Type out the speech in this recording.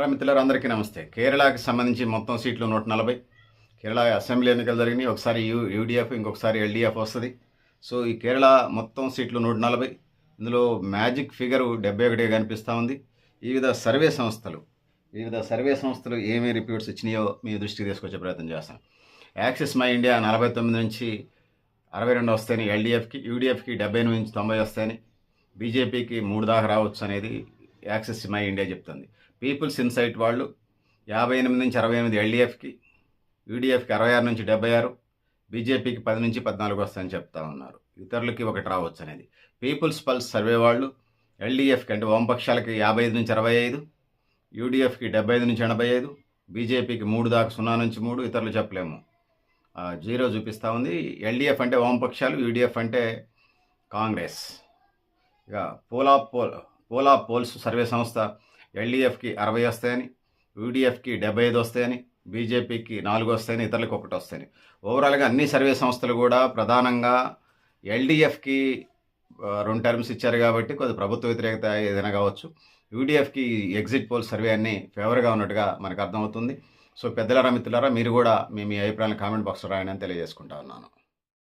మిత్రులారా అందరికీ నమస్తే. కేరళకి సంబంధించి మొత్తం సీట్లు 140. కేరళ అసెంబ్లీ ఎన్నికలు జరిగినాయి. ఒకసారి యూడీఎఫ్, ఇంకొకసారి ఎల్డీఎఫ్ వస్తుంది. సో ఈ కేరళ మొత్తం సీట్లు 140. ఇందులో మ్యాజిక్ ఫిగర్ 71 కనిపిస్తూ ఉంది. వివిధ సర్వే సంస్థలు ఏమేమి రిపోర్ట్స్ ఇచ్చినాయో మీ దృష్టికి తీసుకొచ్చే ప్రయత్నం చేస్తాను. యాక్సిస్ మై ఇండియా 49 నుంచి 62 వస్తాయని ఎల్డీఎఫ్కి, యూడీఎఫ్కి 78 నుంచి 90 వస్తాయని, బీజేపీకి 3 దాకా రావచ్చు అనేది యాక్సిస్ మై ఇండియా చెప్తుంది. పీపుల్స్ ఇన్సైట్ వాళ్ళు 58 నుంచి 68 ఎల్డీఎఫ్కి, యూడీఎఫ్కి 66 నుంచి 76, బీజేపీకి 10 నుంచి 14 వస్తాయని చెప్తా ఉన్నారు. ఇతరులకి 1 రావచ్చు అనేది. పీపుల్స్ పల్స్ సర్వే వాళ్ళు ఎల్డీఎఫ్కి అంటే వామపక్షాలకి 55 నుంచి 65, యూడీఎఫ్కి 75 నుంచి 85, బీజేపీకి 3 దాకా 0 నుంచి 3, ఇతరులు చెప్పలేము 0 చూపిస్తూ ఉంది. ఎల్డీఎఫ్ అంటే వామపక్షాలు, యూడీఎఫ్ అంటే కాంగ్రెస్. ఇక పోలా పోల్స్ సర్వే సంస్థ ఎల్డీఎఫ్కి 60 వస్తాయని, యూడీఎఫ్కి 75 వస్తాయని, బీజేపీకి 4 వస్తాయని, ఇతరులకు 1 వస్తాయని. ఓవరాల్గా అన్ని సర్వే సంస్థలు కూడా ప్రధానంగా ఎల్డీఎఫ్కి 2 టర్మ్స్ ఇచ్చారు కాబట్టి కొద్ది ప్రభుత్వ వ్యతిరేకత ఏదైనా కావచ్చు. యూడీఎఫ్కి ఎగ్జిట్ పోల్ సర్వే అన్నీ ఫేవర్గా ఉన్నట్టుగా మనకు అర్థమవుతుంది. సో పెద్దలారా మిత్రులారా, మీరు కూడా మీ అభిప్రాయాలను కామెంట్ బాక్స్లో రాయని తెలియజేసుకుంటా ఉన్నాను.